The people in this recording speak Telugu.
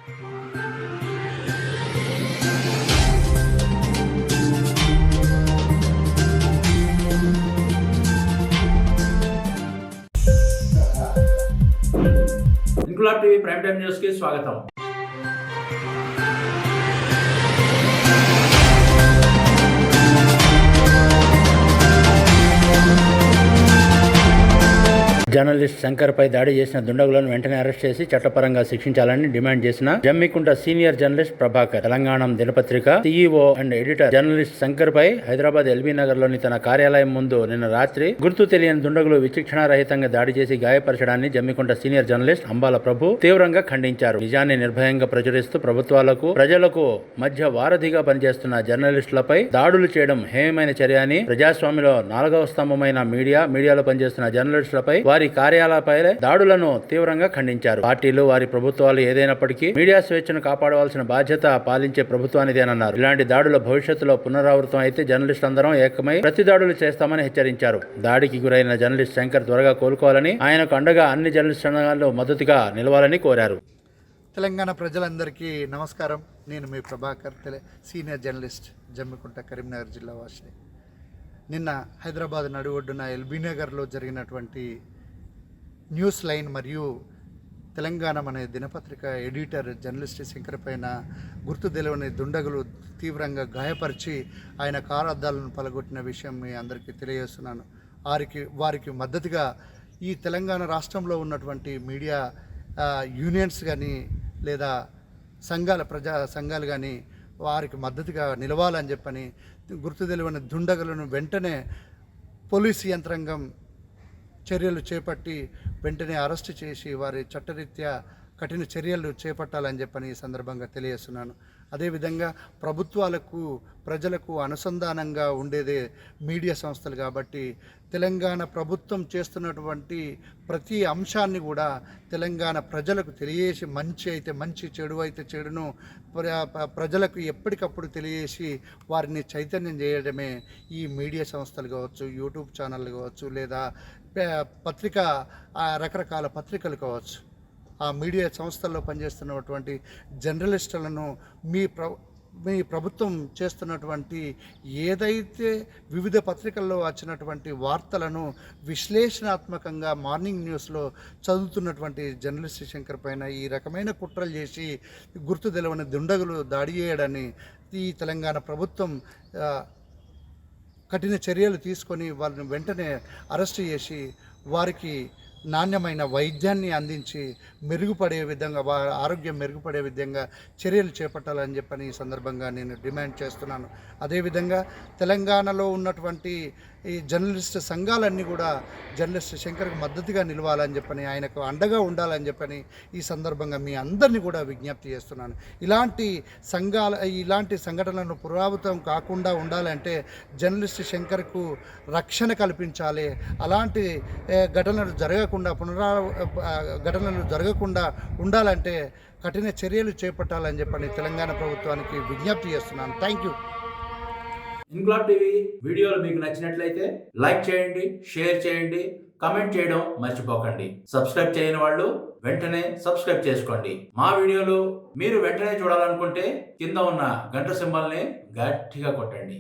Inquilab TV prime time news కి స్వాగతం. జర్నలిస్ట్ శంకర్ పై దాడి చేసిన దుండగులను వెంటనే అరెస్ట్ చేసి చట్టపరంగా శిక్షించాలని డిమాండ్ చేసిన జమ్మికుంట సీనియర్ జర్నలిస్ట్ ప్రభాకర్ తెలంగాణ దినపత్రిక CEO and editor journalist Shankar పై హైదరాబాద్ ఎల్బీ నగర్ లోని తన కార్యాలయం ముందు నిన్న రాత్రి గుర్తు తెలియని దుండగులు విచక్షణారహితంగా దాడి చేసి గాయపరచడాన్ని జమ్మికుంట సీనియర్ జర్నలిస్ట్ అంబాల ప్రభు తీవ్రంగా ఖండించారు. నిజాన్ని నిర్భయంగా ప్రచురిస్తూ ప్రభుత్వాలకు ప్రజలకు మధ్య వారధిగా పనిచేస్తున్న జర్నలిస్టులపై దాడులు చేయడం హేయమైన చర్య అని, ప్రజాస్వామ్యంలో 4వ స్తంభమైన మీడియాలో పనిచేస్తున్న జర్నలిస్టులపై వారి కార్యాలయాలపై దాడులను తీవ్రంగా ఖండించారు. పార్టీలు వారి ప్రభుత్వాలు ఏదైనప్పటికీ మీడియా స్వేచ్ఛను కాపాడవలసిన బాధ్యత పాలించే ప్రభుత్వానిదేనన్నారు. ఇలాంటి దాడుల భవిష్యత్తులో పునరావృతం అయితే జర్నలిస్టులందరం ఏకమై ప్రతి దాడులు చేస్తామని హెచ్చరించారు. దాడికి గురైన జర్నలిస్ట్ శంకర్ త్వరగా కోలుకోవాలని, ఆయనకు అండగా అన్ని జర్నలిస్ట్ సంఘాలు మద్దతుగా నిలవాలని కోరారు. తెలంగాణ ప్రజలందరికీ నమస్కారం. నేను మీ ప్రభాకర్, సీనియర్ జర్నలిస్ట్, జమ్మికుంట, కరీంనగర్ జిల్లా వాసిని. నిన్న హైదరాబాద్ నడిఒడ్డున ఎల్బీ నగర్లో జరిగినటువంటి న్యూస్ లైన్ మరియు తెలంగాణ అనే దినపత్రిక ఎడిటర్ జర్నలిస్ట్ శంకర్ పైన గుర్తు తెలియని దుండగులు తీవ్రంగా గాయపరిచి ఆయన కారు అద్దాలను పలగొట్టిన విషయం మీ అందరికీ తెలియజేస్తున్నాను. వారికి మద్దతుగా ఈ తెలంగాణ రాష్ట్రంలో ఉన్నటువంటి మీడియా యూనియన్స్ కానీ లేదా ప్రజా సంఘాలు కానీ వారికి మద్దతుగా నిలవాలని చెప్పని, గుర్తు తెలియని దుండగులను వెంటనే పోలీసు యంత్రాంగం చర్యలు చేపట్టి వెంటనే అరెస్టు చేసి వారి చట్టరీత్యా కఠిన చర్యలు చేపట్టాలని చెప్పని ఈ సందర్భంగా తెలియజేస్తున్నాను. అదేవిధంగా ప్రభుత్వాలకు ప్రజలకు అనుసంధానంగా ఉండేదే మీడియా సంస్థలు కాబట్టి తెలంగాణ ప్రభుత్వం చేస్తున్నటువంటి ప్రతి అంశాన్ని కూడా తెలంగాణ ప్రజలకు తెలియజేసి, మంచి అయితే మంచి, చెడు అయితే చెడును ప్రజలకు ఎప్పటికప్పుడు తెలియజేసి వారిని చైతన్యం చేయడమే ఈ మీడియా సంస్థలు కావచ్చు, యూట్యూబ్ ఛానళ్ళు కావచ్చు, లేదా రకరకాల పత్రికలు కావచ్చు. ఆ మీడియా సంస్థల్లో పనిచేస్తున్నటువంటి జర్నలిస్టులను మీ ప్రభుత్వం చేస్తున్నటువంటి ఏదైతే వివిధ పత్రికల్లో వచ్చినటువంటి వార్తలను విశ్లేషణాత్మకంగా మార్నింగ్ న్యూస్లో చదువుతున్నటువంటి జర్నలిస్ట్ శంకర్ పైన ఈ రకమైన కుట్రలు చేసి గుర్తు తెలవని దుండగులు దాడి చేయడాన్ని ఈ తెలంగాణ ప్రభుత్వం కఠిన చర్యలు తీసుకొని వారిని వెంటనే అరెస్టు చేసి వారికి నాణ్యమైన వైద్యాన్ని అందించి మెరుగుపడే విధంగా, వారి ఆరోగ్యం మెరుగుపడే విధంగా చర్యలు చేపట్టాలని చెప్పని ఈ సందర్భంగా నేను డిమాండ్ చేస్తున్నాను. అదేవిధంగా తెలంగాణలో ఉన్నటువంటి ఈ జర్నలిస్ట్ సంఘాలన్నీ కూడా జర్నలిస్ట్ శంకర్కి మద్దతుగా నిలవాలని చెప్పని, ఆయనకు అండగా ఉండాలని చెప్పని ఈ సందర్భంగా మీ అందరినీ కూడా విజ్ఞప్తి చేస్తున్నాను. ఇలాంటి సంఘటనలను పునరావృతం కాకుండా ఉండాలంటే జర్నలిస్ట్ శంకర్కు రక్షణ కల్పించాలి. అలాంటి ఘటనలు జరగకుండా ఉండాలంటే కఠిన చర్యలు చేపట్టాలని చెప్పని తెలంగాణ ప్రభుత్వానికి విజ్ఞప్తి చేస్తున్నాను. Thank you. ఇంక్లాబ్ టీవీ వీడియోలు మీకు నచ్చినట్లయితే లైక్ చేయండి, షేర్ చేయండి, కామెంట్ చేయడం మర్చిపోకండి. సబ్స్క్రైబ్ చేయని వాళ్ళు వెంటనే సబ్స్క్రైబ్ చేసుకోండి. మా వీడియోలు మీరు వెంటనే చూడాలనుకుంటే కింద ఉన్న గంట సింబల్ని గట్టిగా కొట్టండి.